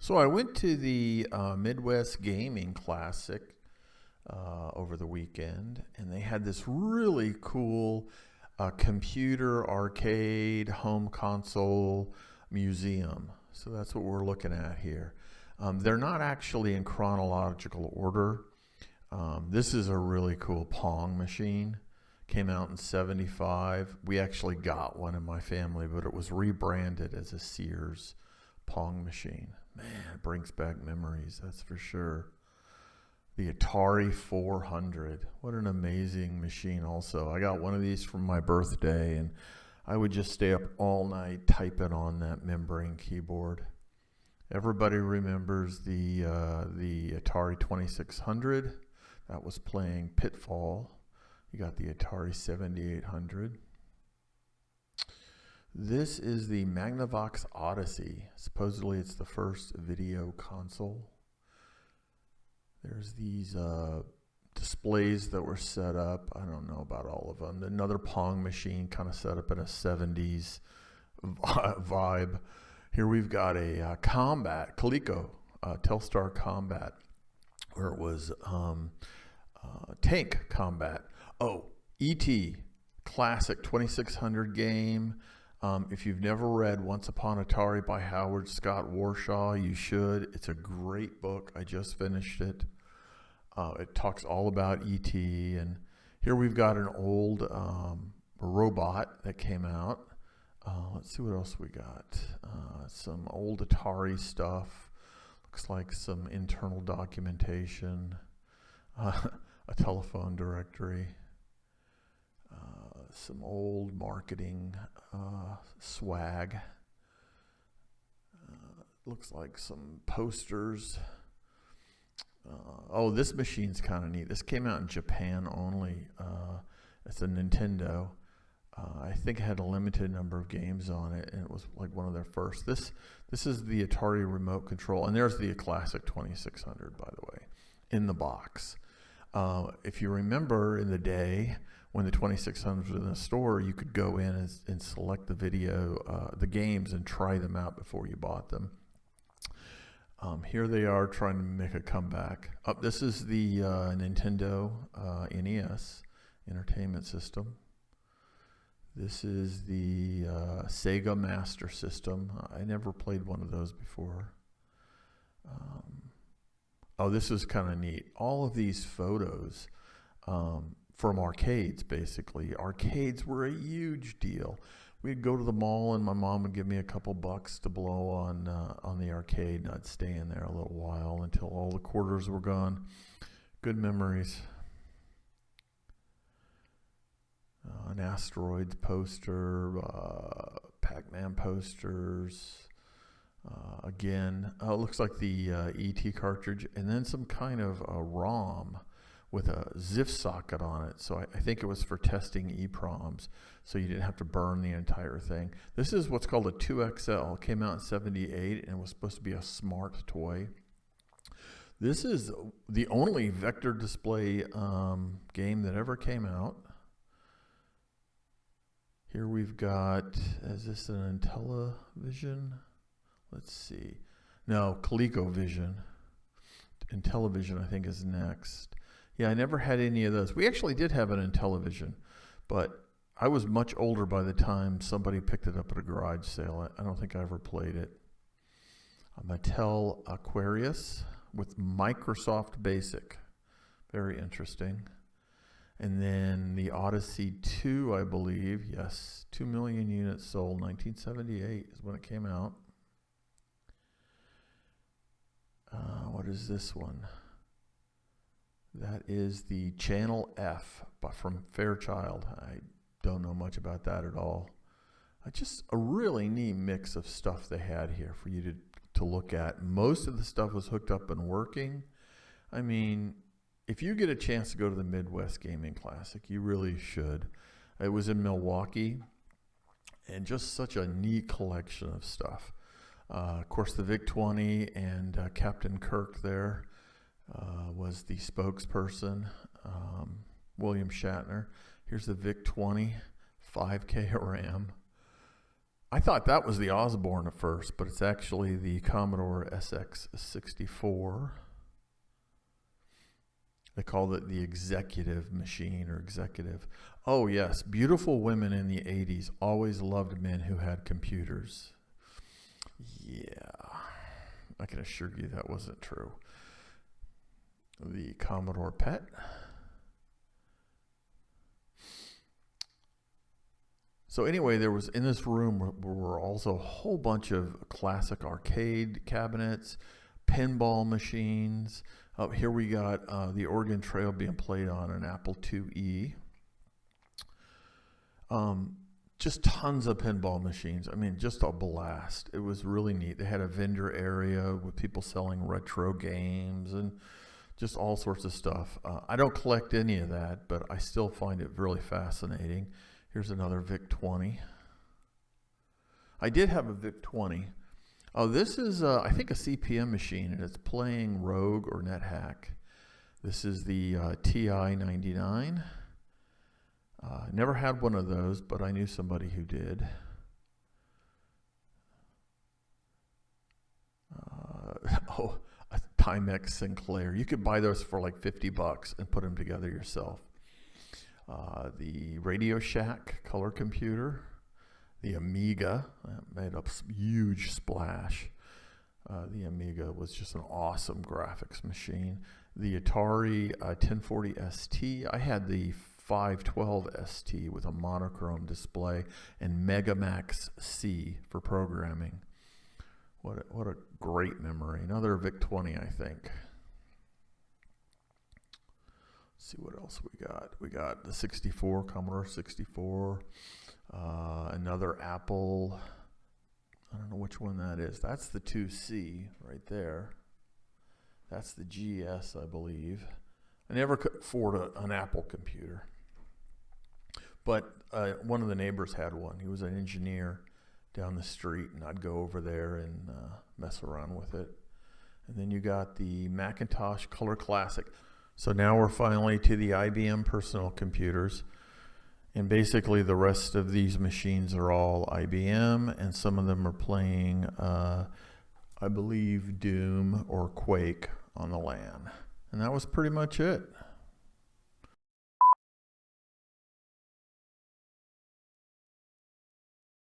So I went to the Midwest Gaming Classic over the weekend, and they had this really cool computer arcade home console museum. So that's what we're looking at here. They're not actually in chronological order. This is a really cool Pong machine. Came out in '75. We actually got one in my family, but it was rebranded as a Sears Pong machine. Man, it brings back memories, that's for sure. The Atari 400. What an amazing machine also. I got one of these for my birthday, and I would just stay up all night typing on that membrane keyboard. Everybody remembers the Atari 2600. That was playing Pitfall. You got the Atari 7800. This is the Magnavox Odyssey. Supposedly it's the first video console. There's these displays that were set up. I don't know about all of them. Another Pong machine kind of set up in a 70s vibe. Here we've got a Combat, coleco, Telstar Combat, where it was tank combat. Oh, E.T., classic 2600 game. If you've never read Once Upon Atari by Howard Scott Warshaw, you should. It's a great book. I just finished it. It talks all about E.T. And here we've got an old robot that came out. Let's see what else we got. Some old Atari stuff. Looks like some internal documentation. A telephone directory. Some old marketing swag. Looks like some posters. Oh, this machine's kind of neat. This came out in Japan only. It's a Nintendo. I think it had a limited number of games on it, and it was like one of their first. This is the Atari remote control, and there's the classic 2600, by the way, in the box. If you remember in the day when the 2600 was in the store, you could go in and select the the games and try them out before you bought them. Here they are trying to make a comeback. This is the Nintendo NES Entertainment System. This is the Sega Master System. I never played one of those before. Oh, this is kind of neat. All of these photos from arcades, basically. Arcades were a huge deal. We'd go to the mall, and my mom would give me a couple bucks to blow on the arcade, and I'd stay in there a little while until all the quarters were gone. Good memories. An asteroids poster, Pac-Man posters. Again, it looks like the ET cartridge, and then some kind of a ROM with a ZIF socket on it. So I think it was for testing EPROMs, so you didn't have to burn the entire thing. This is what's called a 2XL. It came out in '78 and was supposed to be a smart toy. This is the only vector display game that ever came out. Here we've got, is this an Intellivision? Let's see. No, ColecoVision. Intellivision, I think, is next. Yeah, I never had any of those. We actually did have an Intellivision, but I was much older by the time somebody picked it up at a garage sale. I don't think I ever played it. A Mattel Aquarius with Microsoft Basic. Very interesting. And then the Odyssey 2, I believe. Yes, 2 million units sold. 1978 is when it came out. What is this one? That is the Channel F from Fairchild. I don't know much about that at all. Just a really neat mix of stuff they had here for you to look at. Most of the stuff was hooked up and working. I mean, if you get a chance to go to the Midwest Gaming Classic, you really should. It was in Milwaukee, and just such a neat collection of stuff. Of course, the VIC-20 and Captain Kirk there was the spokesperson, William Shatner. Here's the VIC-20, 5K RAM. I thought that was the Osborne at first, but it's actually the Commodore SX64. They called it the executive machine or executive. Oh, yes. Beautiful women in the 80s always loved men who had computers. Yeah. I can assure you that wasn't true. The Commodore PET. So anyway, there was in this room were also a whole bunch of classic arcade cabinets, pinball machines. Here we got the Oregon Trail being played on an Apple IIe. Just tons of pinball machines. I mean, just a blast. It was really neat. They had a vendor area with people selling retro games and just all sorts of stuff. I don't collect any of that, but I still find it really fascinating. Here's another VIC-20. I did have a VIC-20. Oh, this is, I think, a CPM machine, and it's playing Rogue or NetHack. This is the TI-99. Never had one of those, but I knew somebody who did. A Timex Sinclair. You could buy those for like $50 and put them together yourself. The Radio Shack color computer. The Amiga, made a huge splash. The Amiga was just an awesome graphics machine. The Atari 1040 ST. I had the 512 ST with a monochrome display and Megamax C for programming. What a great memory. Another VIC-20, I think. Let's see what else we got. We got the 64, Commodore 64. Another Apple. I don't know which one that is. That's the 2C right there. That's the GS, I believe. I never could afford an Apple computer. But one of the neighbors had one. He was an engineer down the street, and I'd go over there and mess around with it. And then you got the Macintosh Color Classic. So now we're finally to the IBM personal computers. And basically the rest of these machines are all IBM, and some of them are playing, I believe, Doom or Quake on the LAN. And that was pretty much it.